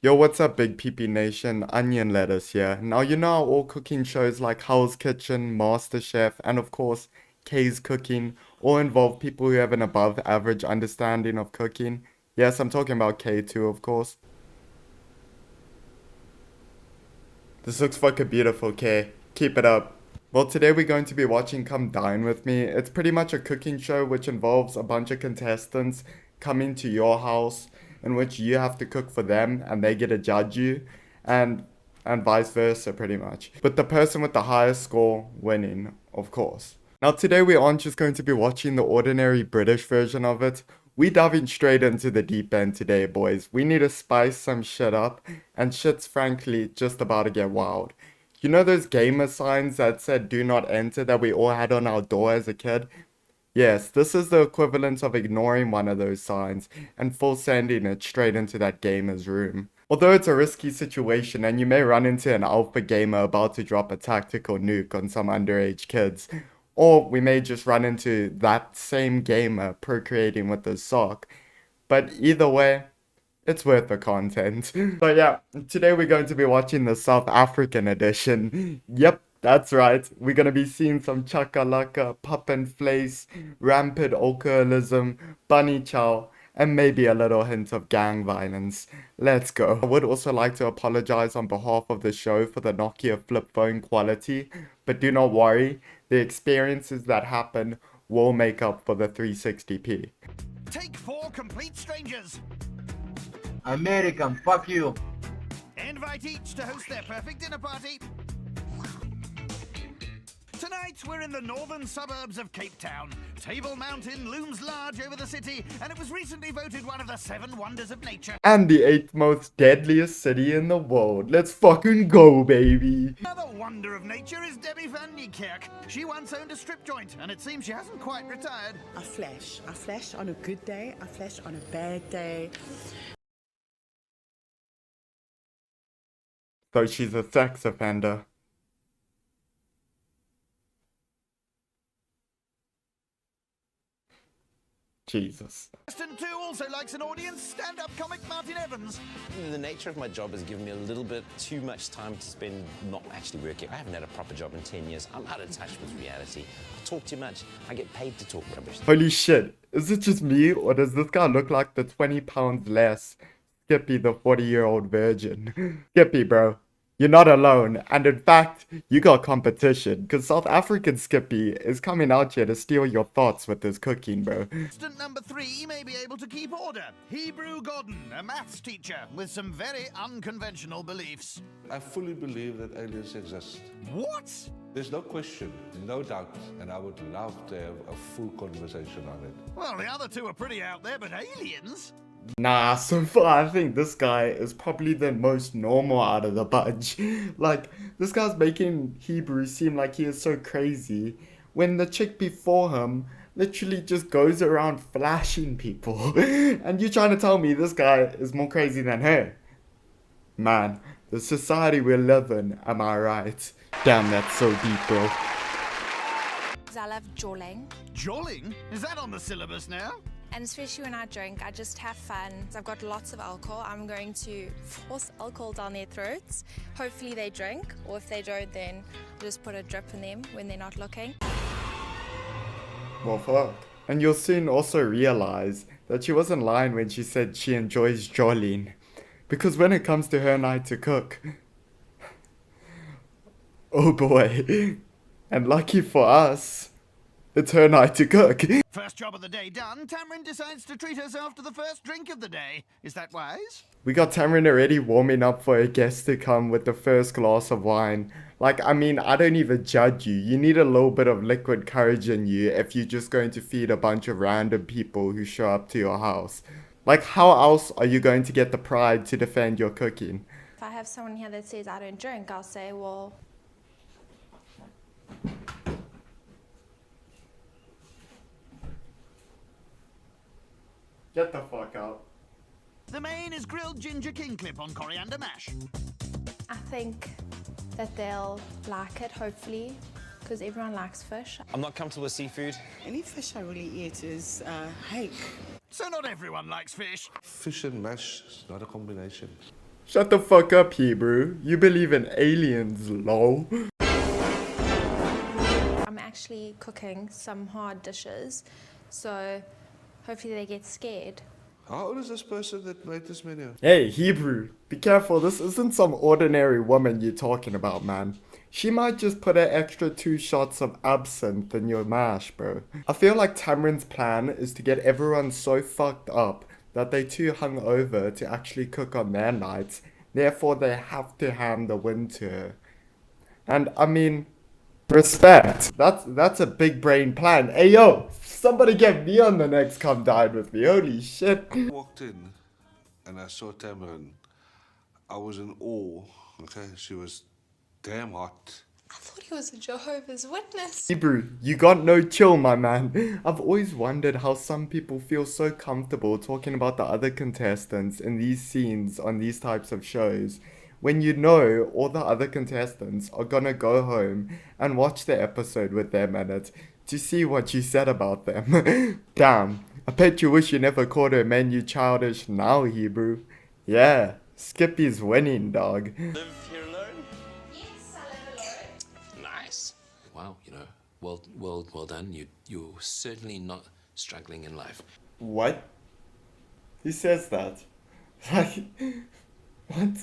Yo, what's up, Big PP Nation? Onion Lettuce here. Now, you know how all cooking shows like Hell's Kitchen, MasterChef, and of course, K's Cooking all involve people who have an above average understanding of cooking? Yes, I'm talking about K too, of course. This looks fucking beautiful, K. Keep it up. Well, today we're going to be watching Come Dine With Me. It's pretty much a cooking show which involves a bunch of contestants coming to your house in which you have to cook for them and they get to judge you and vice versa pretty much. But the person with the highest score winning, of course. Now today we aren't just going to be watching the ordinary British version of it. We diving straight into the deep end today, boys. We need to spice some shit up, and shit's frankly just about to get wild. You know those gamer signs that said do not enter that we all had on our door as a kid? Yes, this is the equivalent of ignoring one of those signs and full sending it straight into that gamer's room. Although it's a risky situation and you may run into an alpha gamer about to drop a tactical nuke on some underage kids, or we may just run into that same gamer procreating with his sock. But either way, it's worth the content. So yeah, today we're going to be watching the South African edition. Yep, that's right. We're going to be seeing some chakalaka, pup and flace, rampant alcoholism, bunny chow, and maybe a little hint of gang violence. Let's go. I would also like to apologize on behalf of the show for the Nokia flip phone quality, but do not worry, the experiences that happen will make up for the 360p. Take 4 complete strangers. American, fuck you. Invite each to host their perfect dinner party. Tonight, we're in the northern suburbs of Cape Town. Table Mountain looms large over the city, and it was recently voted one of the 7 wonders of nature. And the 8th most deadliest city in the world. Let's fucking go, baby. Another wonder of nature is Debbie van Kerk. She once owned a strip joint, and it seems she hasn't quite retired. I flash on a good day, I flash on a bad day. So she's a sex offender. Jesus. Preston, too, also likes an audience. Stand-up comic Martin Evans. The nature of my job has given me a little bit too much time to spend not actually working. I haven't had a proper job in 10 years. I'm out of touch with reality. I talk too much. I get paid to talk rubbish. Holy shit. Is it just me, or does this guy look like the 20 pounds less Skippy, the 40-year-old virgin? Skippy, bro. You're not alone, and in fact, you got competition, because South African Skippy is coming out here to steal your thoughts with his cooking, bro. Contestant number 3 may be able to keep order. Hebrew Gordon, a maths teacher with some very unconventional beliefs. I fully believe that aliens exist. What? There's no question, no doubt, and I would love to have a full conversation on it. Well, the other 2 are pretty out there, but aliens? Nah, so far I think this guy is probably the most normal out of the bunch. Like, this guy's making Hebrew seem like he is so crazy, when the chick before him literally just goes around flashing people. And you're trying to tell me this guy is more crazy than her? Man, the society we live in, am I right? Damn, that's so deep, bro. I love jawling, Jolling? Is that on the syllabus now? and especially when I drink, I just have fun. I've got lots of alcohol. I'm going to force alcohol down their throats. Hopefully they drink, or if they don't, then I'll just put a drip in them when they're not looking. Well, fuck. And you'll soon also realize that she wasn't lying when she said she enjoys jollying. Because when it comes to her night to cook, oh boy. And lucky for us, it's her night to cook. First job of the day done, Tamrin decides to treat herself to the first drink of the day. Is that wise? We got Tamrin already warming up for a guest to come with the first glass of wine. Like, I mean, I don't even judge you. You need a little bit of liquid courage in you if you're just going to feed a bunch of random people who show up to your house. Like, how else are you going to get the pride to defend your cooking? If I have someone here that says I don't drink, I'll say, well, Get the fuck out. The main is grilled ginger king clip on coriander mash. I think that they'll like it, hopefully, because everyone likes fish. I'm not comfortable with seafood. Any fish I really eat is hake. So not everyone likes fish. Fish and mash is not a combination. Shut the fuck up, Hebrew. You believe in aliens, lol. I'm actually cooking some hard dishes, so hopefully they get scared. How old is this person that made this menu? Hey, Hebrew, be careful. This isn't some ordinary woman you're talking about, man. She might just put an extra 2 shots of absinthe in your mash, bro. I feel like Tamrin's plan is to get everyone so fucked up that they too hungover to actually cook on their nights. Therefore, they have to hand the win to her. And I mean, respect. That's a big brain plan. Hey yo, somebody get me on the next Come Dine with me. Holy shit. I walked in and I saw Tamron. I was in awe. Okay, she was damn hot. I thought he was a Jehovah's Witness. Hebrew, you got no chill, my man. I've always wondered how some people feel so comfortable talking about the other contestants in these scenes on these types of shows, when you know all the other contestants are gonna go home and watch the episode with them in it to see what you said about them. Damn, I bet you wish you never called her menu childish now, Hebrew. Yeah, Skippy's winning, dog. Live here alone? Yes, I live alone. Nice. Wow, you know, well done. You're certainly not struggling in life. What? Who says that? Like, what?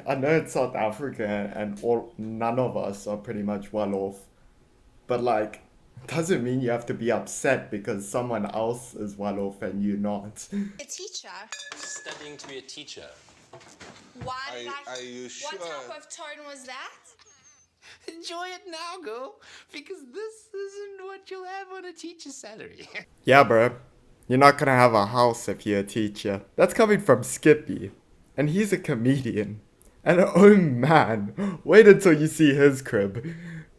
I know it's South Africa and none of us are pretty much well off. But like, doesn't mean you have to be upset because someone else is well off and you're not. A teacher? Studying to be a teacher. Why did Are you sure? What type of tone was that? Enjoy it now, girl, because this isn't what you'll have on a teacher's salary. Yeah, bro. You're not gonna have a house if you're a teacher. That's coming from Skippy. And he's a comedian. And oh man, wait until you see his crib.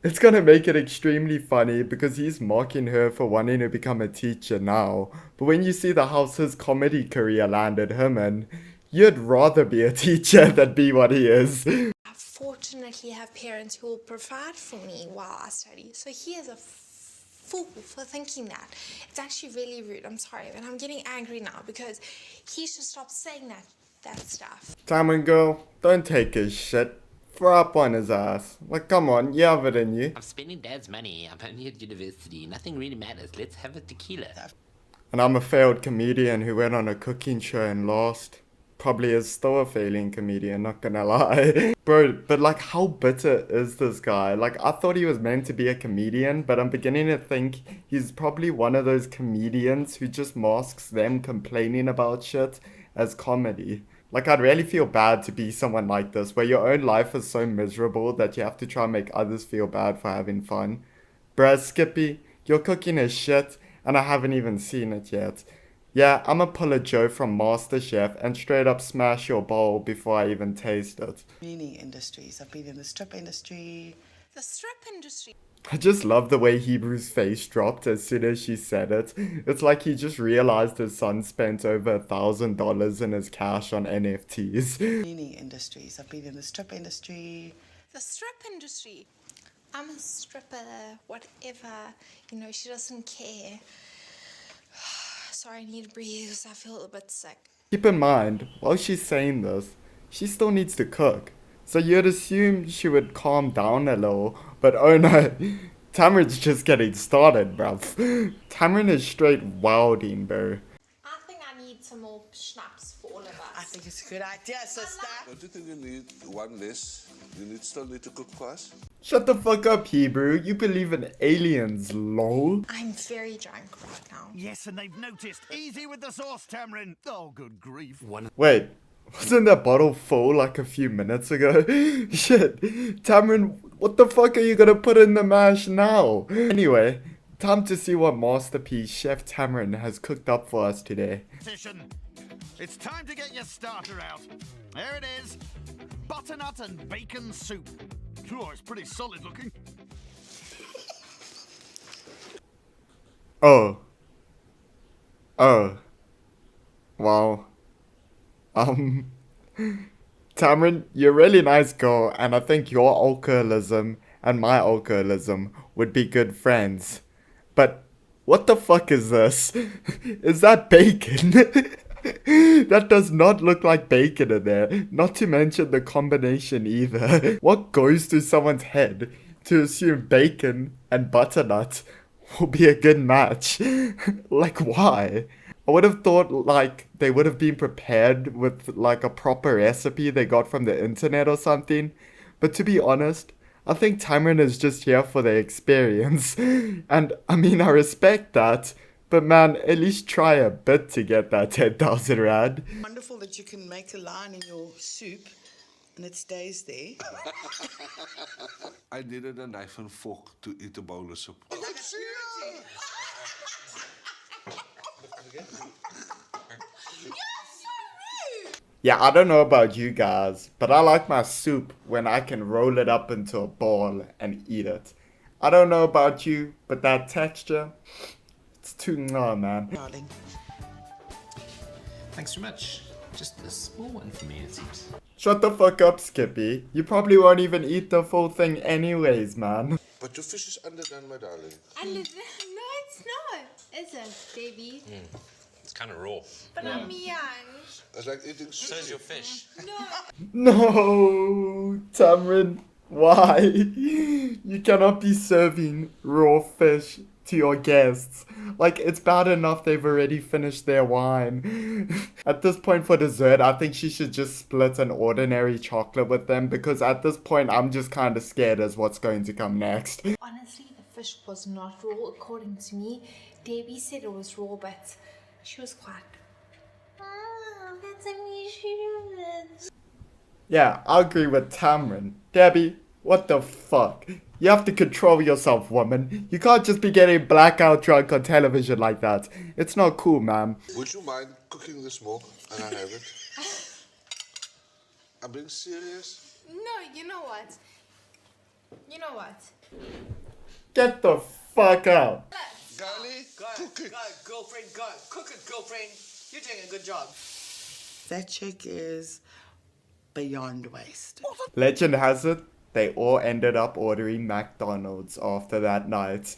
It's gonna make it extremely funny because he's mocking her for wanting to become a teacher now. But when you see the house his comedy career landed him in, you'd rather be a teacher than be what he is. I fortunately have parents who will provide for me while I study. So he is a fool for thinking that. It's actually really rude. I'm sorry, but I'm getting angry now because he should stop saying that stuff. Tamron girl, don't take his shit. Throw up on his ass. Like, come on, you have it in you. I'm spending Dad's money. I'm only at university. Nothing really matters. Let's have a tequila. And I'm a failed comedian who went on a cooking show and lost. Probably is still a failing comedian, not gonna lie. Bro, but like, how bitter is this guy? Like, I thought he was meant to be a comedian, but I'm beginning to think he's probably one of those comedians who just masks them complaining about shit as comedy. Like, I'd really feel bad to be someone like this, where your own life is so miserable that you have to try and make others feel bad for having fun. Bruh, Skippy, your cooking is shit, and I haven't even seen it yet. Yeah, I'ma pull a Joe from MasterChef and straight up smash your bowl before I even taste it. Many industries. I've been in the strip industry. The strip industry. I just love the way Hebrew's face dropped as soon as she said it. It's like he just realized his son spent over $1,000 in his cash on NFTs. Many industries. I've been in the strip industry. The strip industry. I'm a stripper, whatever. You know, she doesn't care. Sorry, I need to breathe because I feel a bit sick. Keep in mind, while she's saying this, she still needs to cook. So you'd assume she would calm down a little, but oh no, Tamrin's just getting started, bruv. Tamrin is straight wilding, bro. I think I need some more schnapps for all of us. I think it's a good idea, sister. Don't you think you need one less? You still need to cook for us? Shut the fuck up, Hebrew. You believe in aliens, lol. I'm very drunk right now. Yes, and they've noticed. Easy with the sauce, Tamrin. Oh, good grief. Wait, wasn't that bottle full like a few minutes ago? Shit, Tamrin, what the fuck are you gonna put in the mash now? Anyway, time to see what masterpiece Chef Tamrin has cooked up for us today. It's time to get your starter out. There it is. Butternut and bacon soup. Oh, it's pretty solid looking. Oh. Wow. Tamrin, you're a really nice girl, and I think your alcoholism and my alcoholism would be good friends. But what the fuck is this? Is that bacon? That does not look like bacon in there. Not to mention the combination either. What goes through someone's head to assume bacon and butternut will be a good match? Like, why? I would have thought, like, they would have been prepared with, like, a proper recipe they got from the internet or something. But to be honest, I think Tamron is just here for the experience. And, I mean, I respect that. But man, at least try a bit to get that 10,000 rand. Wonderful that you can make a line in your soup and it stays there. I needed a knife and fork to eat a bowl of soup. Yeah, I don't know about you guys, but I like my soup when I can roll it up into a ball and eat it. I don't know about you, but that texture, it's too man. Darling. Thanks very much. Just a small one for me, it seems. Shut the fuck up, Skippy. You probably won't even eat the full thing anyways, man. But your fish is underdone, my darling. No, it's not. Is it, baby? It's kind of raw. But I'm young. It's like eating sushi. So's your fish. No, Tamron, why? You cannot be serving raw fish to your guests. Like, it's bad enough they've already finished their wine. At this point for dessert, I think she should just split an ordinary chocolate with them, because at this point I'm just kind of scared as what's going to come next. Honestly, the fish was not raw, according to me. Debbie said it was raw, but she was quite... Oh, that's unusual. Yeah, I agree with Tamron. Debbie, what the fuck? You have to control yourself, woman. You can't just be getting blackout drunk on television like that. It's not cool, ma'am. Would you mind cooking this more and I have it? I'm being serious. No, you know what? You know what? Get the fuck out. Girlie, cook it. Go, girlfriend, go. Cook it, girlfriend. You're doing a good job. That chick is beyond waste. Legend has it, they all ended up ordering McDonald's after that night.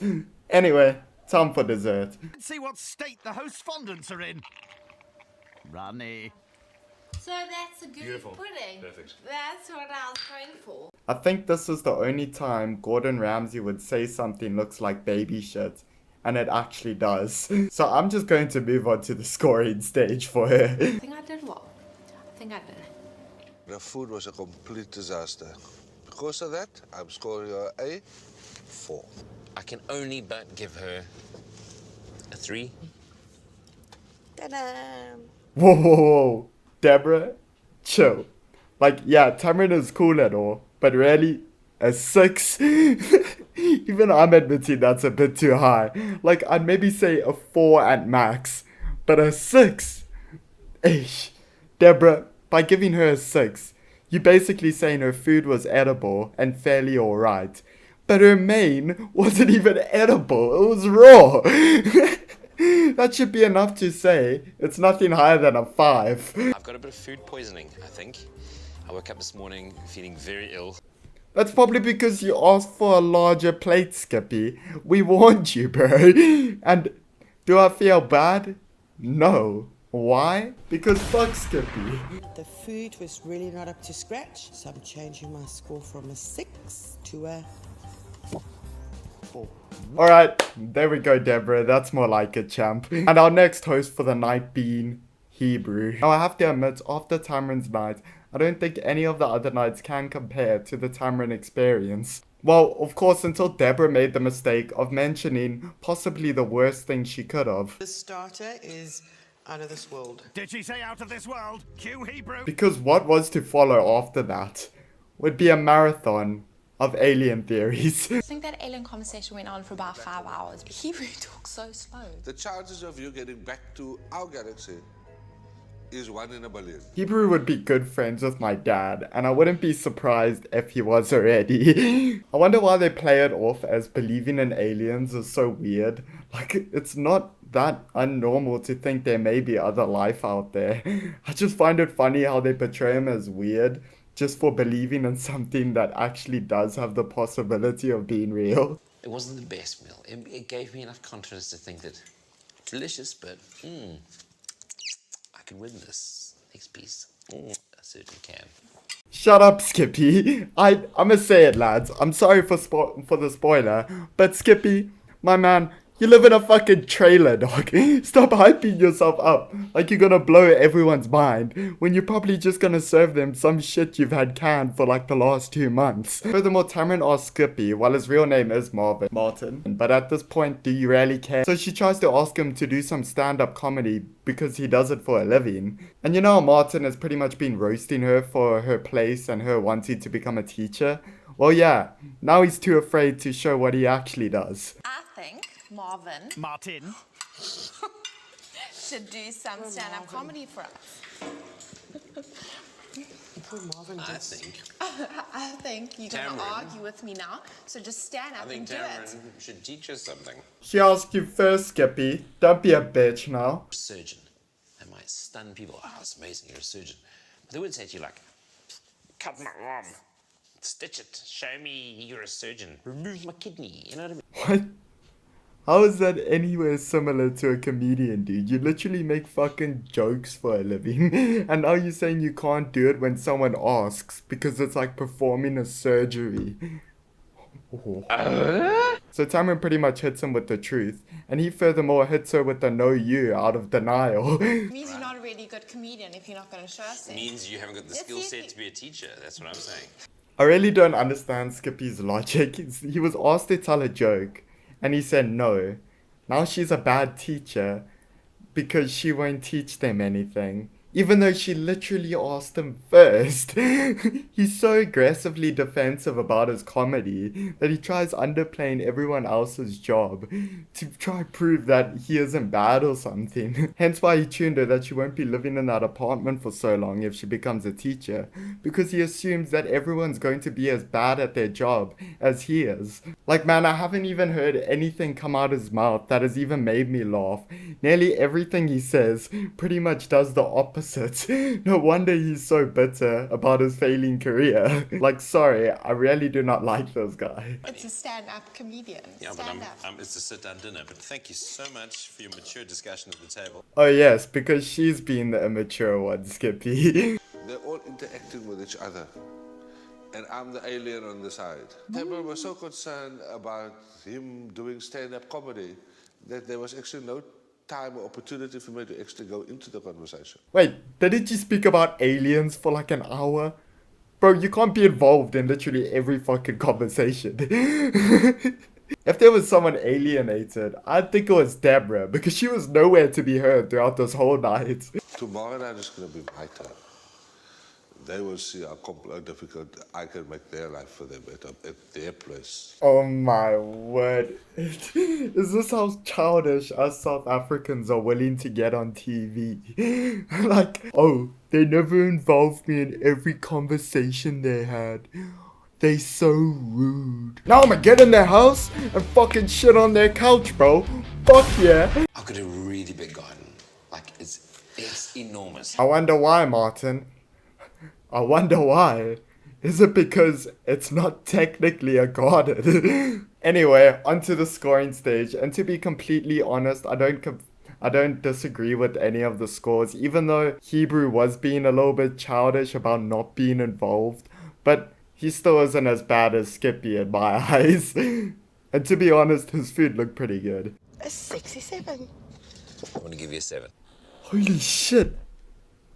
Anyway, time for dessert. Let's see what state the host fondants are in. Runny. So that's a good pudding. Perfect. That's what I was going for. I think this is the only time Gordon Ramsay would say something looks like baby shit. And it actually does. So I'm just going to move on to the scoring stage for her. I think I did well. I think I did. The food was a complete disaster. Because of that, I'm scoring her a 4. I can only but give her a 3. Ta-da! Whoa. Deborah, chill. Like, yeah, Tamron is cool and all, but really, a 6? Even I'm admitting that's a bit too high. Like, I'd maybe say a 4 at max, but a 6? Eesh. Deborah, by giving her a 6, you're basically saying her food was edible and fairly alright. But her main wasn't even edible, it was raw. That should be enough to say it's nothing higher than a 5. I've got a bit of food poisoning, I think. I woke up this morning feeling very ill. That's probably because you asked for a larger plate, Skippy. We warned you, bro. And do I feel bad? No. Why? Because fuck Skippy. The food was really not up to scratch, so I'm changing my score from a 6 to a 4. Alright, there we go, Deborah. That's more like it, champ. And our next host for the night being Hebrew. Now, I have to admit, after Tamron's night, I don't think any of the other nights can compare to the Tamron experience. Well, of course, until Deborah made the mistake of mentioning possibly the worst thing she could have. The starter is out of this world. Did she say out of this world? Cue Hebrew. Because what was to follow after that would be a marathon of alien theories. I think that alien conversation went on for about 5 hours. Hebrew talks so slow. The chances of you getting back to our galaxy is 1 in a billion. Hebrew would be good friends with my dad, and I wouldn't be surprised if he was already. I wonder why they play it off as believing in aliens is so weird. Like, it's not that unnormal to think there may be other life out there. I just find it funny how they portray him as weird just for believing in something that actually does have the possibility of being real. It wasn't the best meal. It gave me enough confidence to think that delicious, but I can win this. Next piece. I certainly can. Shut up, Skippy. I'ma say it, lads. I'm sorry for the spoiler, but Skippy, my man, you live in a fucking trailer, dog. Stop hyping yourself up like you're gonna blow everyone's mind when you're probably just gonna serve them some shit you've had canned for like the last 2 months. Furthermore, Tamron asks Skippy, while his real name is Martin, but at this point, do you really care? So she tries to ask him to do some stand-up comedy because he does it for a living. And you know how Martin has pretty much been roasting her for her place and her wanting to become a teacher? Well, yeah, now he's too afraid to show what he actually does. I think Martin should do some stand-up comedy for us. I think you're going to argue with me now, so just stand up and do it. I think Tamron should teach us something. She asked you first, Skippy. Don't be a bitch now. Surgeon. That might stun people. Oh, that's amazing, you're a surgeon. But they would say to you like, cut my arm, stitch it, show me you're a surgeon, remove my kidney, you know what I mean? What? How is that anywhere similar to a comedian, dude? You literally make fucking jokes for a living. And now you're saying you can't do it when someone asks because it's like performing a surgery. So Tamron pretty much hits him with the truth. And he furthermore hits her with the no you out of denial. It means you're not a really good comedian if you're not going to show us it. It means you haven't got the skill set to be a teacher. That's what I'm saying. I really don't understand Skippy's logic. He was asked to tell a joke. And he said no. Now she's a bad teacher because she won't teach them anything. Even though she literally asked him first. He's so aggressively defensive about his comedy that he tries underplaying everyone else's job to try to prove that he isn't bad or something. Hence why he tuned her that she won't be living in that apartment for so long if she becomes a teacher, because he assumes that everyone's going to be as bad at their job as he is. Like, man, I haven't even heard anything come out of his mouth that has even made me laugh. Nearly everything he says pretty much does the opposite. No wonder he's so bitter about his failing career. Like, sorry, I really do not like this guy. It's a stand-up comedian. Yeah, but it's a sit-down dinner. But thank you so much for your mature discussion at the table. Oh yes, because she's been the immature one, Skippy. They're all interacting with each other. And I'm the alien on the side. Tamron was so concerned about him doing stand-up comedy that there was actually no time or opportunity for me to actually go into the conversation. Wait, didn't you speak about aliens for like an hour? Bro, you can't be involved in literally every fucking conversation. If there was someone alienated, I'd think it was Deborah, because she was nowhere to be heard throughout this whole night. Tomorrow night is going to be my turn. They will see how difficult I can make their life for them at their place. Oh my word. Is this how childish us South Africans are willing to get on TV? Like, oh, they never involved me in every conversation they had. They so rude. Now I'ma get in their house and fucking shit on their couch, bro. Fuck yeah. I've got a really big garden. Like, it's enormous. I wonder why, Martin. I wonder why. Is it because it's not technically a garden? Anyway, onto the scoring stage. And to be completely honest, I don't disagree with any of the scores, even though Hebrew was being a little bit childish about not being involved. But he still isn't as bad as Skippy in my eyes. And to be honest, his food looked pretty good. A 67. I want to give you a 7. Holy shit.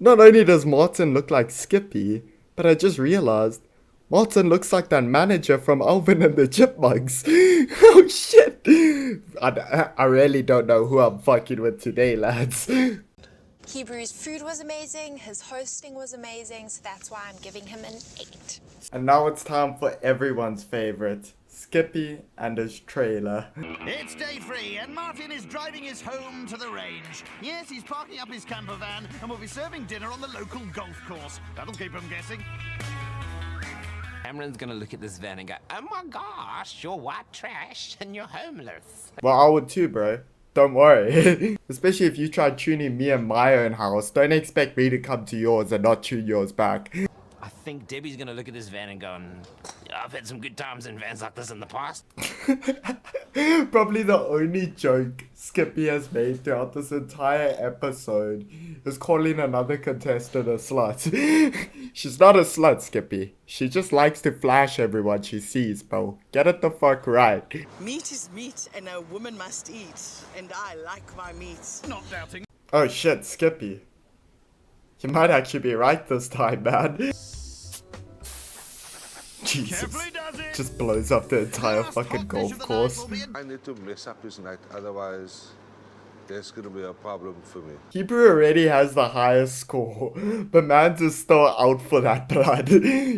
Not only does Martin look like Skippy, but I just realized Martin looks like that manager from Alvin and the Chipmunks. Oh shit. I really don't know who I'm fucking with today, lads. Hebrew's food was amazing, his hosting was amazing, so that's why I'm giving him an 8. And now it's time for everyone's favorite, Skippy and his trailer. It's day 3 and Martin is driving his home to the range. Yes, he's parking up his camper van and will be serving dinner on the local golf course. That'll keep him guessing. Tamron's gonna look at this van and go, oh my gosh, you're white trash and you're homeless. Well, I would too, bro. Don't worry. Especially if you try tuning me in my own house. Don't expect me to come to yours and not tune yours back. I think Debbie's gonna look at this van and go, I've had some good times in vans like this in the past. Probably the only joke Skippy has made throughout this entire episode is calling another contestant a slut. She's not a slut, Skippy. She just likes to flash everyone she sees, bro. Get it the fuck right. Meat is meat, and a woman must eat. And I like my meat. Not doubting. Oh shit, Skippy. You might actually be right this time, man. Jesus. Carefully does it. Just blows up the entire Last fucking hot dish golf of the course. night will be in- I need to mess up his night, otherwise there's gonna be a problem for me. Hebrew already has the highest score, but Mans is still out for that blood.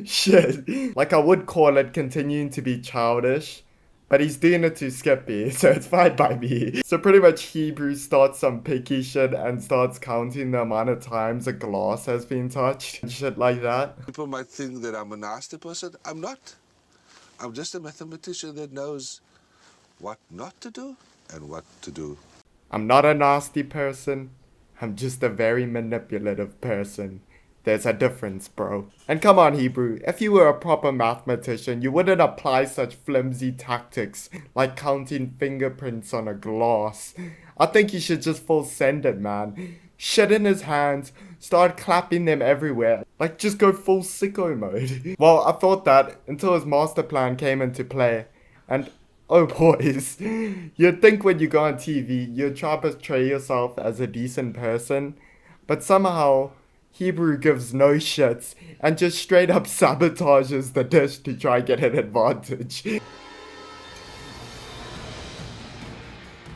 Shit. Like, I would call it continuing to be childish, but he's doing it to Skippy, so it's fine by me. So pretty much Hebrew starts some picky shit and starts counting the amount of times a glass has been touched and shit like that. People might think that I'm a nasty person. I'm not. I'm just a mathematician that knows what not to do and what to do. I'm not a nasty person. I'm just a very manipulative person. There's a difference, bro. And come on, Hebrew. If you were a proper mathematician, you wouldn't apply such flimsy tactics like counting fingerprints on a glass. I think you should just full send it, man. Shit in his hands, start clapping them everywhere. Like, just go full sicko mode. Well, I thought that until his master plan came into play. And oh boys, you'd think when you go on TV, you'd try to portray yourself as a decent person. But somehow, Hebrew gives no shits and just straight up sabotages the dish to try and get an advantage.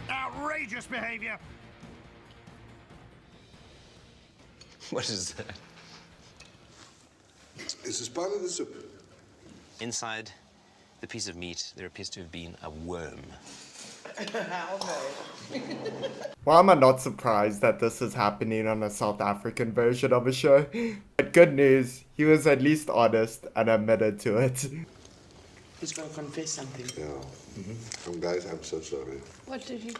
Outrageous behavior. What is that? Is this part of the soup? Inside the piece of meat, there appears to have been a worm. Why am I not surprised that this is happening on a South African version of a show? But good news, he was at least honest and admitted to it. He's gonna confess something. Yeah. Guys, I'm so sorry. What did you?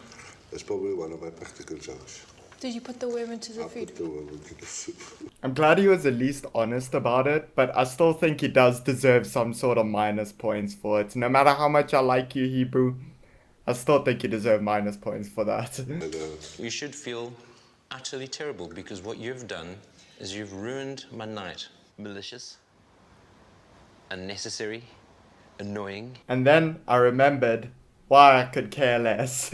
That's probably one of my practical jokes. Did you put the worm into the I food? put the worm into the soup. I'm glad he was at least honest about it, but I still think he does deserve some sort of minus points for it. No matter how much I like you, Hebrew, I still think you deserve minus points for that. You should feel utterly terrible because what you've done is you've ruined my night. Malicious, unnecessary, annoying. And then I remembered why I could care less.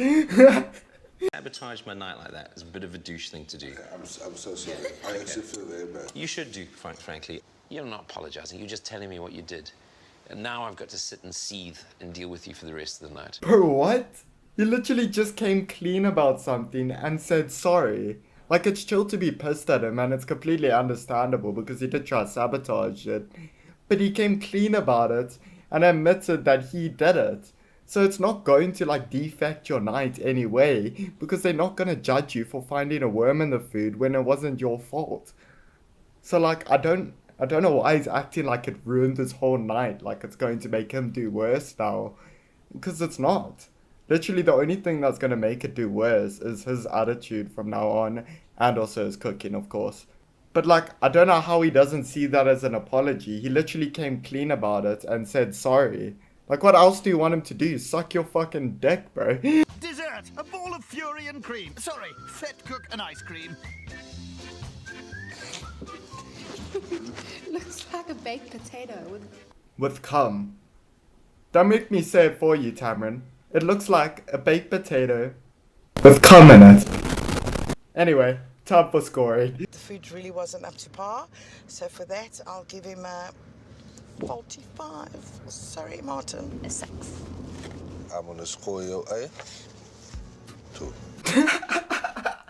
Sabotage my night like that is a bit of a douche thing to do. I'm so sorry. I actually feel very bad. You should do, frankly. You're not apologizing, you're just telling me what you did. And now I've got to sit and seethe and deal with you for the rest of the night. Bro, what? You literally just came clean about something and said sorry. Like, it's chill to be pissed at him and it's completely understandable because he did try to sabotage it. But he came clean about it and admitted that he did it. So it's not going to like defect your night anyway because they're not going to judge you for finding a worm in the food when it wasn't your fault. So like, I don't know why he's acting like it ruined his whole night, like it's going to make him do worse now. Because it's not. Literally the only thing that's going to make it do worse is his attitude from now on, and also his cooking, of course. But like, I don't know how he doesn't see that as an apology. He literally came clean about it and said sorry. Like, what else do you want him to do? Suck your fucking dick, bro. Dessert, a ball of fury and cream. Sorry, fat cook and ice cream. Looks like a baked potato. With cum. Don't make me say it for you, Tamron. It looks like a baked potato with cum in it. Anyway, time for scoring. The food really wasn't up to par, so for that I'll give him a 45. Sorry, Martin. A 6. I'm gonna score you a 2.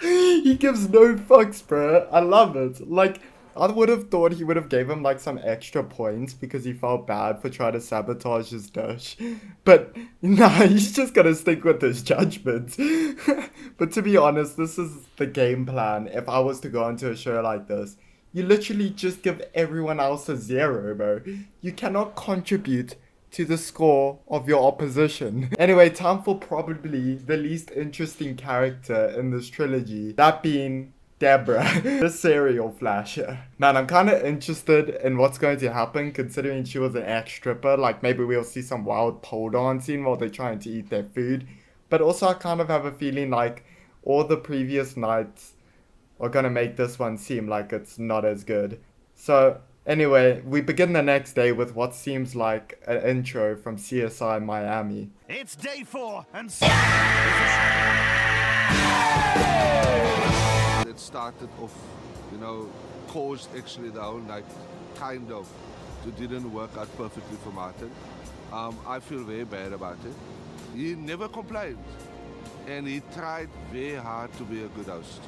He gives no fucks, bro. I love it. Like, I would have thought he would have gave him like some extra points because he felt bad for trying to sabotage his dish. But nah, he's just gonna stick with his judgment. But to be honest, this is the game plan if I was to go into a show like this. You literally just give everyone else a 0, bro. You cannot contribute to the score of your opposition. Anyway, time for probably the least interesting character in this trilogy. That being Deborah, the serial flasher. Man, I'm kind of interested in what's going to happen considering she was an ex-stripper. Like, maybe we'll see some wild pole dancing while they're trying to eat their food. But also, I kind of have a feeling like all the previous nights are gonna make this one seem like it's not as good. So, anyway, we begin the next day with what seems like an intro from CSI Miami. It's day 4 and It started off, you know, caused actually the whole night, kind of. It didn't work out perfectly for Martin. I feel very bad about it. He never complained, and he tried very hard to be a good host.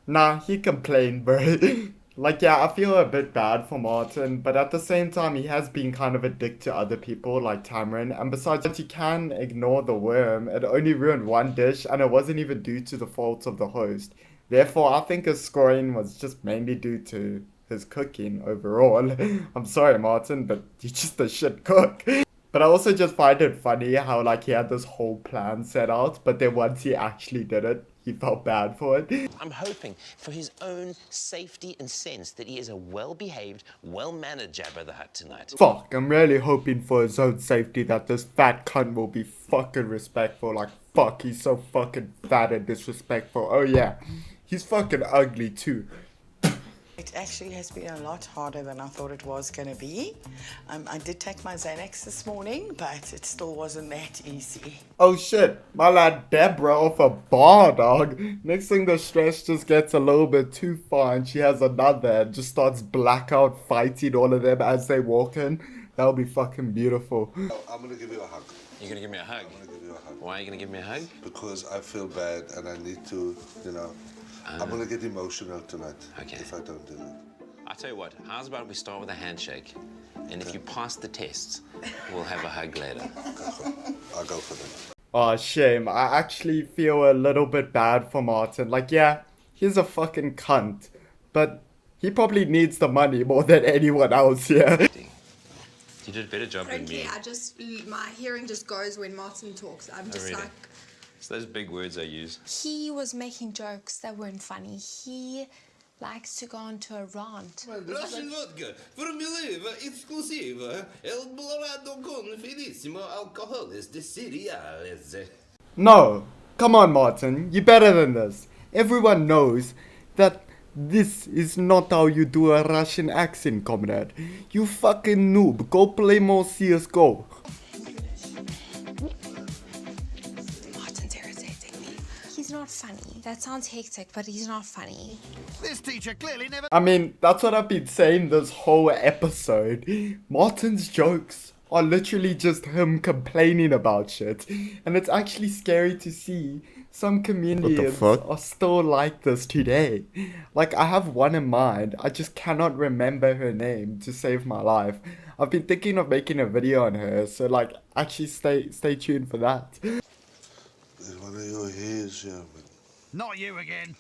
Nah, he complained, bro. Like, yeah, I feel a bit bad for Martin, but at the same time, he has been kind of a dick to other people, like Tamron. And besides, you can ignore the worm. It only ruined one dish, and it wasn't even due to the faults of the host. Therefore, I think his scoring was just mainly due to his cooking overall. I'm sorry, Martin, but you're just a shit cook. But I also just find it funny how, like, he had this whole plan set out, but then once he actually did it, he felt bad for it. I'm hoping for his own safety and sense that he is a well-behaved, well-mannered Jabba the Hutt tonight. Fuck, I'm really hoping for his own safety that this fat cunt will be fucking respectful. Like, fuck, he's so fucking fat and disrespectful. Oh yeah, he's fucking ugly too. It actually has been a lot harder than I thought it was going to be. I did take my Xanax this morning, but it still wasn't that easy. Oh shit, my lad Deborah off a bar, dog. Next thing the stress just gets a little bit too far and she has another and just starts blackout fighting all of them as they walk in. That'll be fucking beautiful. I'm gonna give you a hug. You're gonna give me a hug? I'm gonna give you a hug. Why are you gonna give me a hug? Because I feel bad and I need to, you know, I'm gonna get emotional tonight. Okay. If I don't do it. I tell you what, how's about we start with a handshake? And if you pass the tests, we'll have a hug later. I'll go for them. Oh, shame. I actually feel a little bit bad for Martin. Like, yeah, he's a fucking cunt. But he probably needs the money more than anyone else here. You did a better job than me. My hearing just goes when Martin talks. I'm just really? like... It's those big words I use. He was making jokes that weren't funny. He likes to go on to a rant. Russian vodka, formuleva, exclusiva, el colorado con finissimo alcoholes de cereales. No, come on, Martin. You're better than this. Everyone knows that this is not how you do a Russian accent, comrade. You fucking noob. Go play more CSGO. He's not funny. That sounds hectic, but he's not funny. This teacher clearly never... I mean, that's what I've been saying this whole episode. Martin's jokes are literally just him complaining about shit. And it's actually scary to see some comedians are still like this today. Like, I have one in mind. I just cannot remember her name to save my life. I've been thinking of making a video on her, so like, actually stay tuned for that. There's one of your hairs here, man. Not you again.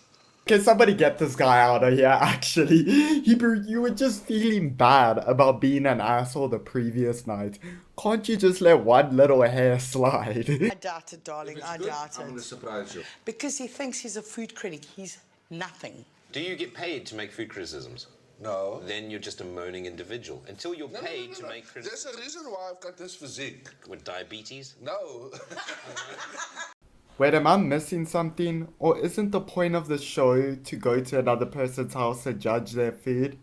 Can somebody get this guy out of here, actually? Hebrew, you were just feeling bad about being an asshole the previous night. Can't you just let one little hair slide? I doubt it, darling. I doubt I'm gonna it. surprise you. Because he thinks he's a food critic. He's nothing. Do you get paid to make food criticisms? No. Then you're just a moaning individual. Until you're paid to make criticisms. There's a reason why I've got this physique. With diabetes? No. Wait, am I missing something? Or isn't the point of the show to go to another person's house and judge their food?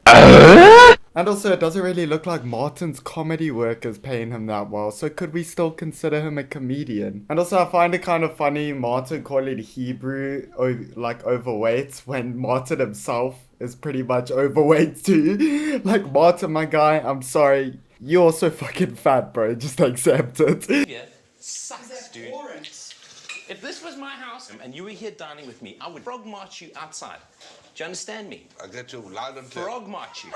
And also, it doesn't really look like Martin's comedy work is paying him that well, so could we still consider him a comedian? And also, I find it kind of funny Martin calling Hebrew like overweight when Martin himself is pretty much overweight too. Like, Martin, my guy, I'm sorry, you're also fucking fat, bro, just accept it. Yeah. Sucks, dude. If this was my house and you were here dining with me, I would frog march you outside. Do you understand me? I get you loud and clear. Frog march you.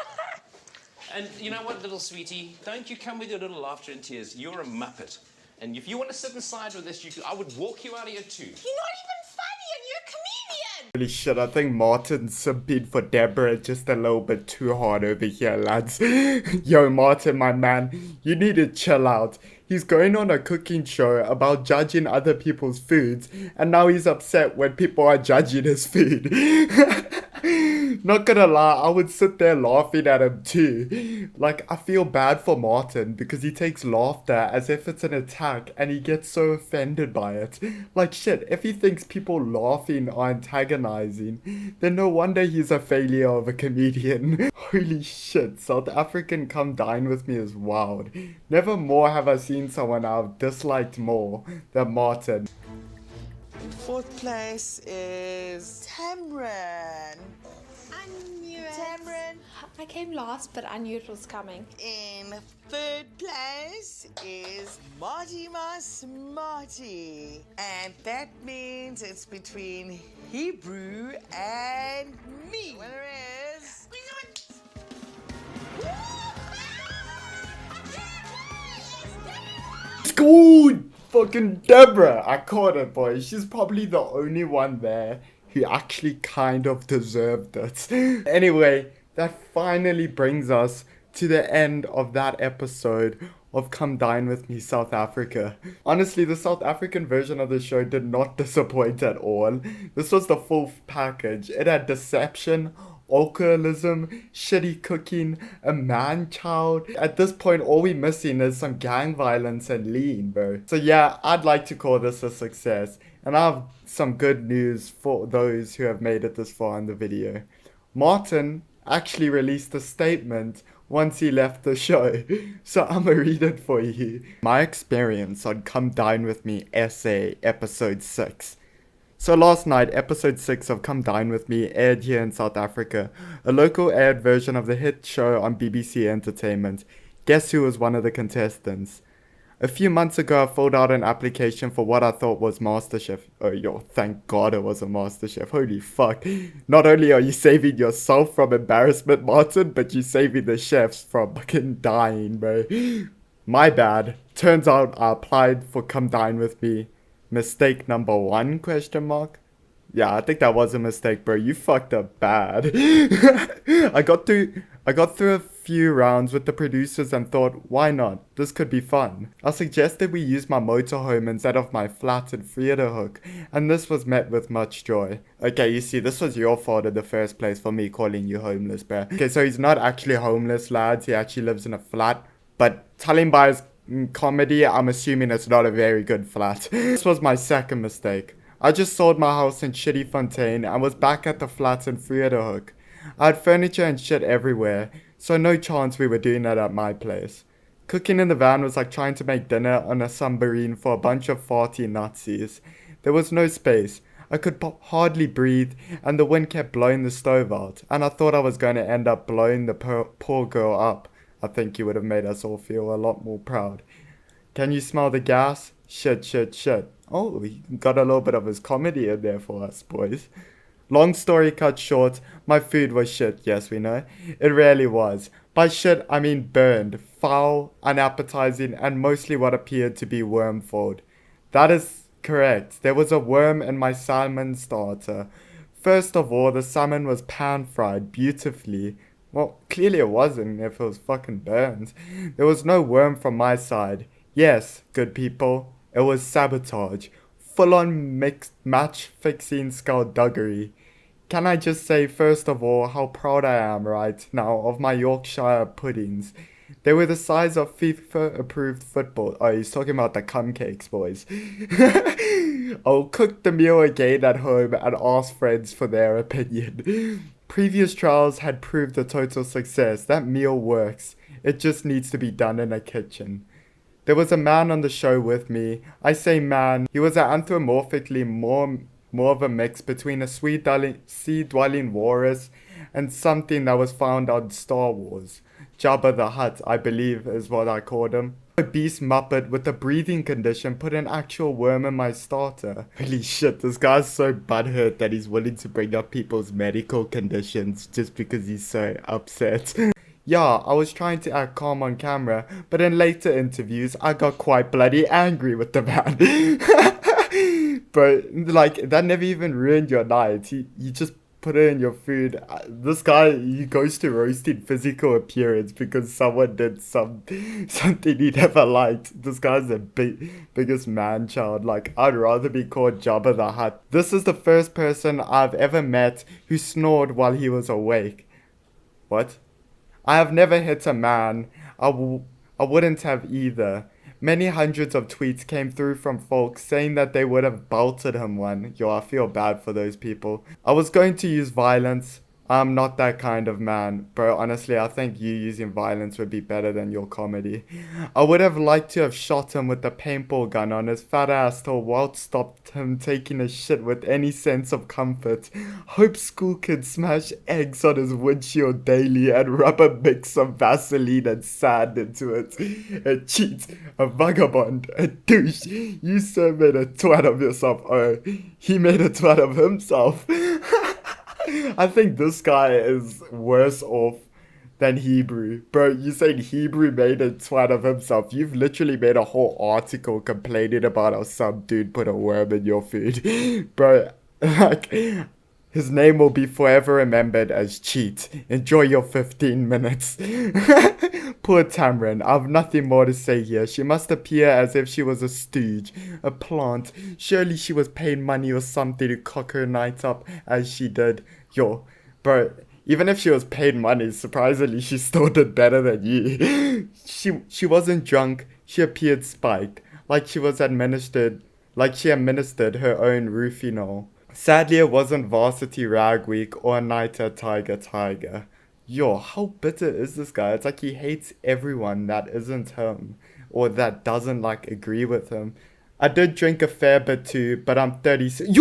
And you know what, little sweetie? Don't you come with your little laughter and tears. You're a muppet. And if you want to sit inside with this, I would walk you out of here too. You're not even funny and you're a comedian! Holy shit, I think Martin's simping for Deborah just a little bit too hard over here, lads. Yo, Martin, my man, you need to chill out. He's going on a cooking show about judging other people's foods, and now he's upset when people are judging his food. Not gonna lie, I would sit there laughing at him too. Like, I feel bad for Martin because he takes laughter as if it's an attack and he gets so offended by it. Like, shit, if he thinks people laughing are antagonizing, then no wonder he's a failure of a comedian. Holy shit, South African Come Dine With Me is wild. Never more have I seen someone I've disliked more than Martin. Fourth place is Tamron. I knew it. Tamron. I came last, but I knew it was coming. In third place is Marty Smarty. And that means it's between Hebrew and me. Winner is... Good fucking Deborah. I caught it, boy. She's probably the only one there who actually kind of deserved it. Anyway, that finally brings us to the end of that episode of Come Dine With Me South Africa. Honestly, the South African version of the show did not disappoint at all. This was the full package. It had deception, alcoholism, shitty cooking, a man-child. At this point, all we're missing is some gang violence and lean, bro. So yeah, I'd like to call this a success. And I have some good news for those who have made it this far in the video. Martin actually released a statement once he left the show, so I'ma read it for you. My experience on Come Dine With Me essay episode 6. So last night, episode 6 of Come Dine With Me aired here in South Africa, a local aired version of the hit show on BBC Entertainment. Guess who was one of the contestants? A few months ago, I filled out an application for what I thought was MasterChef. Oh, yo, thank God it was a MasterChef. Holy fuck. Not only are you saving yourself from embarrassment, Martin, but you're saving the chefs from fucking dying, bro. My bad. Turns out I applied for Come Dine With Me. Mistake number 1, question mark? Yeah, I think that was a mistake, bro. You fucked up bad. I got through a few rounds with the producers and thought, why not? This could be fun. I suggested we use my motorhome instead of my flat in Vredehoek, and this was met with much joy. Okay, you see, this was your fault in the first place for me calling you homeless, bro. Okay, so he's not actually homeless, lads. He actually lives in a flat, but telling by his comedy, I'm assuming it's not a very good flat. This was my second mistake. I just sold my house in shitty Fontaine and was back at the flats in Vredehoek. I had furniture and shit everywhere, so no chance we were doing that at my place. Cooking in the van was like trying to make dinner on a submarine for a bunch of farty Nazis. There was no space. I could hardly breathe, and the wind kept blowing the stove out, and I thought I was going to end up blowing the poor girl up. I think you would have made us all feel a lot more proud. Can you smell the gas? Shit, shit, shit. Oh, he got a little bit of his comedy in there for us, boys. Long story cut short, my food was shit, yes we know. It really was. By shit, I mean burned, foul, unappetizing, and mostly what appeared to be worm-filled. That is correct. There was a worm in my salmon starter. First of all, the salmon was pan-fried beautifully. Well, clearly it wasn't if it was fucking burned. There was no worm from my side. Yes, good people, it was sabotage. Full-on match-fixing skullduggery. Can I just say, first of all, how proud I am right now of my Yorkshire puddings. They were the size of FIFA-approved football. Oh, he's talking about the cupcakes, boys. I'll cook the meal again at home and ask friends for their opinion. Previous trials had proved a total success. That meal works. It just needs to be done in a kitchen. There was a man on the show with me. I say man, he was anthropomorphically more of a mix between a sea-dwelling walrus and something that was found on Star Wars. Jabba the Hutt, I believe, is what I called him. A beast muppet with a breathing condition put an actual worm in my starter. Holy shit, this guy's so butthurt that he's willing to bring up people's medical conditions just because he's so upset. Yeah, I was trying to act calm on camera, but in later interviews, I got quite bloody angry with the man. But like that never even ruined your night. You just put it in your food. This guy, he goes to roasting physical appearance because someone did something he never liked. This guy's the biggest man child. Like, I'd rather be called Jabba the Hutt. This is the first person I've ever met who snored while he was awake. What? I have never hit a man. I wouldn't have either. Many hundreds of tweets came through from folks saying that they would have belted him one. Yo, I feel bad for those people. I was going to use violence. I'm not that kind of man. Bro, honestly, I think you using violence would be better than your comedy. I would have liked to have shot him with the paintball gun on his fat ass till Walt stopped him taking a shit with any sense of comfort. Hope school kids smash eggs on his windshield daily and rub a mix of Vaseline and sand into it. A cheat, a vagabond, a douche. You sir made a twat of yourself. Oh, he made a twat of himself. I think this guy is worse off than Hebrew. Bro, you said Hebrew made a twat of himself. You've literally made a whole article complaining about how some dude put a worm in your food. Bro, like, his name will be forever remembered as Cheat. Enjoy your 15 minutes. Poor Tamrin, I've nothing more to say here. She must appear as if she was a stooge, a plant. Surely she was paid money or something to cock her night up as she did. Yo, bro, even if she was paid money, surprisingly she still did better than you. She wasn't drunk, she appeared spiked, like she administered her own Rufinol. Sadly, it wasn't Varsity Rag Week or Night at Tiger. Yo, how bitter is this guy? It's like he hates everyone that isn't him or that doesn't like agree with him. I did drink a fair bit too, but I'm 37.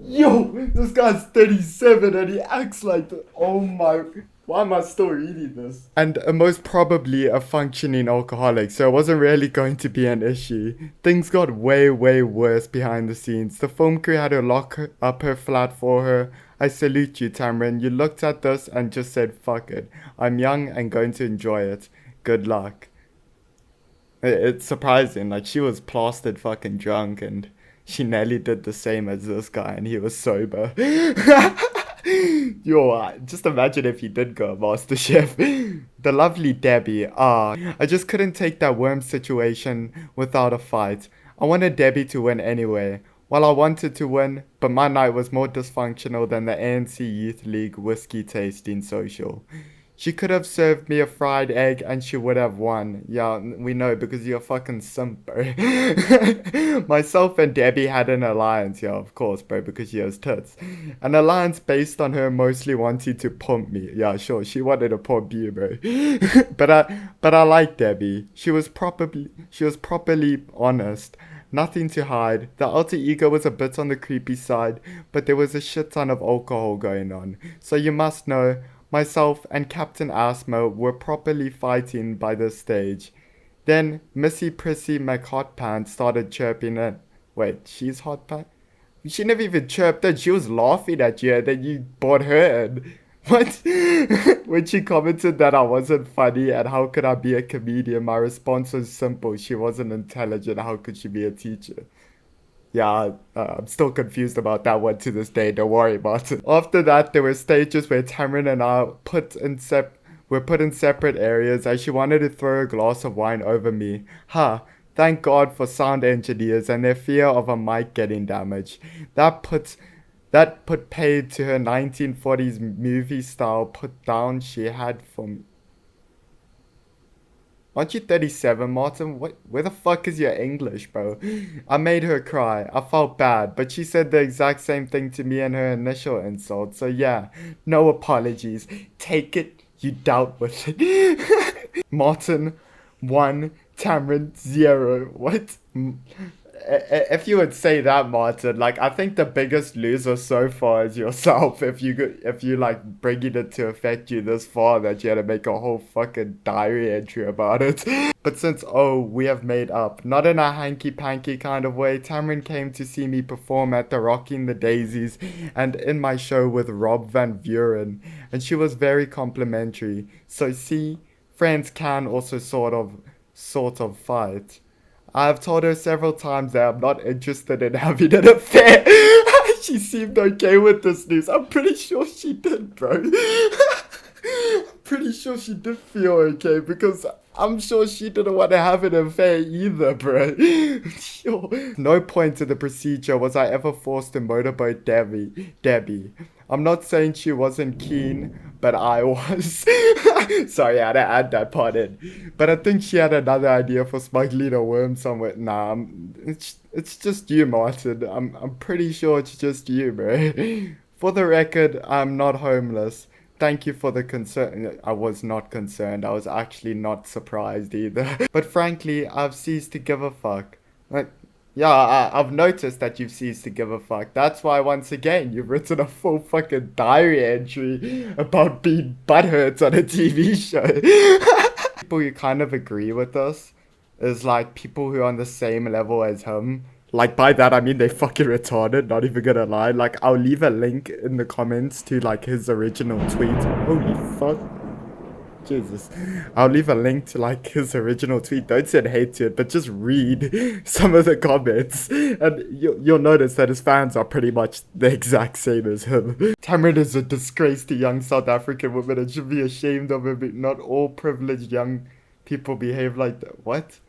Yo, this guy's 37 and he acts like that. Oh my, why am I still reading this? And most probably a functioning alcoholic, so it wasn't really going to be an issue. Things got way worse behind the scenes. The film crew had to lock up her flat for her. I salute you, Tamrin. You looked at this and just said, fuck it. I'm young and going to enjoy it. Good luck. It's surprising, like she was plastered fucking drunk and she nearly did the same as this guy and he was sober. Yo, just imagine if he did go MasterChef. The lovely Debbie. I just couldn't take that worm situation without a fight. I wanted Debbie to win anyway. Well, I wanted to win, but my night was more dysfunctional than the ANC Youth League whiskey tasting social. She could have served me a fried egg and she would have won. Yeah, we know because you're a fucking simp, bro. Myself and Debbie had an alliance, yeah, of course, bro, because she has tits. An alliance based on her mostly wanting to pump me. Yeah, sure, she wanted to pump you, bro. but I like Debbie. She was properly honest. Nothing to hide. The alter ego was a bit on the creepy side, but there was a shit ton of alcohol going on. So you must know, myself and Captain Asthma were properly fighting by this stage. Then Missy Prissy McHotpants started chirping in. Wait, she's hot pants? She never even chirped in. She was laughing at you and then you brought her in. What? When she commented that I wasn't funny and how could I be a comedian, my response was simple. She wasn't intelligent. How could she be a teacher? Yeah, I'm still confused about that one to this day. Don't worry about it. After that, there were stages where Tamrin and I were put in separate areas as she wanted to throw a glass of wine over me. Thank God for sound engineers and their fear of a mic getting damaged. That put paid to her 1940s movie style put down she had for me. Aren't you 37, Martin? Where the fuck is your English, bro? I made her cry. I felt bad, but she said the exact same thing to me in her initial insult. So yeah, no apologies. Take it, you doubt with it. Martin, 1, Tamrin, 0. What? If you would say that, Martin, like I think the biggest loser so far is yourself. If you like bringing it to affect you this far that you had to make a whole fucking diary entry about it. But since we have made up, not in a hanky panky kind of way, Tamrin came to see me perform at the Rocking the Daisies and in my show with Rob Van Vuren, and she was very complimentary. So see, friends can also sort of fight. I've told her several times that I'm not interested in having an affair. She seemed okay with this news. I'm pretty sure she did, bro. I'm pretty sure she did feel okay because I'm sure she didn't want to have an affair either, bro. Sure. No point to the procedure was I ever forced to motorboat Debbie. I'm not saying she wasn't keen, but I was. Sorry, I had to add that part in. But I think she had another idea for smuggling a worm somewhere. Nah, it's just you, Martin. I'm pretty sure it's just you, bro. For the record, I'm not homeless. Thank you for the concern. I was not concerned. I was actually not surprised either. But frankly, I've ceased to give a fuck. Like, yeah, I've noticed that you've ceased to give a fuck. That's why, once again, you've written a full fucking diary entry about being butthurt on a TV show. People who kind of agree with us is like people who are on the same level as him. Like, by that I mean they fucking retarded, not even gonna lie. Like, I'll leave a link in the comments to like his original tweet. Holy fuck. Jesus. I'll leave a link to like his original tweet. Don't send hate to it, but just read some of the comments. And you'll notice that his fans are pretty much the exact same as him. Tamron is a disgrace to young South African women and should be ashamed of him. Not all privileged young people behave like that. What?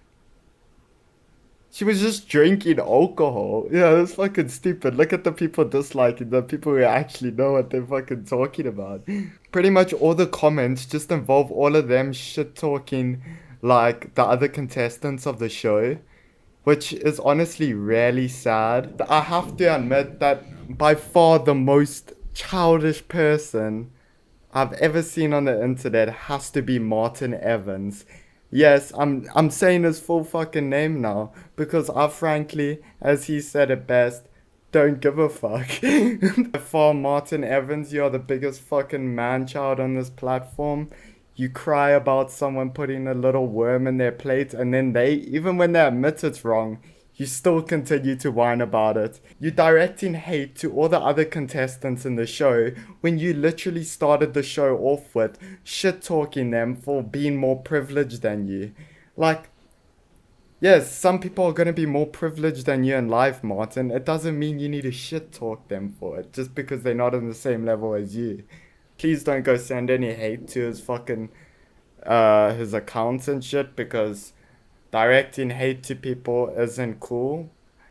She was just drinking alcohol. Yeah, that's fucking stupid. Look at the people disliking the people who actually know what they're fucking talking about. Pretty much all the comments just involve all of them shit talking like the other contestants of the show, which is honestly really sad. I have to admit that by far the most childish person I've ever seen on the internet has to be Martin Evans. Yes, I'm saying his full fucking name now because I frankly, as he said it best, don't give a fuck. For Martin Evans, you're the biggest fucking man-child on this platform. You cry about someone putting a little worm in their plate and then they, even when they admit it's wrong, you still continue to whine about it. You're directing hate to all the other contestants in the show when you literally started the show off with shit-talking them for being more privileged than you. Like, yes, some people are going to be more privileged than you in life, Martin. It doesn't mean you need to shit-talk them for it just because they're not on the same level as you. Please don't go send any hate to his fucking, his accounts and shit because directing hate to people isn't cool,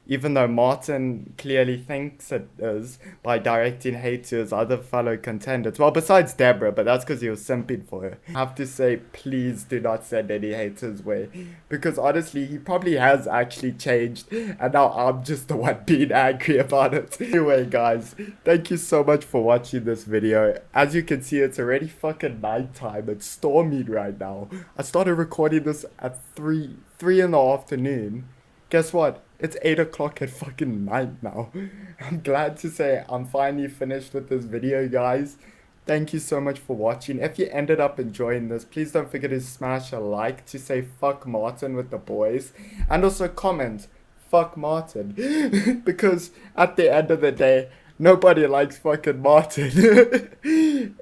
even though Martin clearly thinks it is by directing hate to his other fellow contenders. Well, besides Deborah, but that's because he was simping for her. I have to say, please do not send any hate his way, because honestly, he probably has actually changed, and now I'm just the one being angry about it. Anyway, guys, thank you so much for watching this video. As you can see, it's already fucking nighttime. It's storming right now. I started recording this at 3 in the afternoon. Guess what? It's 8 o'clock at fucking night now. I'm glad to say I'm finally finished with this video, guys. Thank you so much for watching. If you ended up enjoying this, please don't forget to smash a like to say fuck Martin with the boys. And also comment, fuck Martin. Because at the end of the day, nobody likes fucking Martin.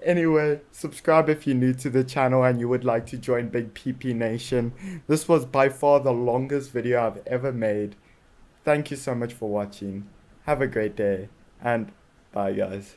Anyway, subscribe if you're new to the channel and you would like to join Big PP Nation. This was by far the longest video I've ever made. Thank you so much for watching. Have a great day. And bye, guys.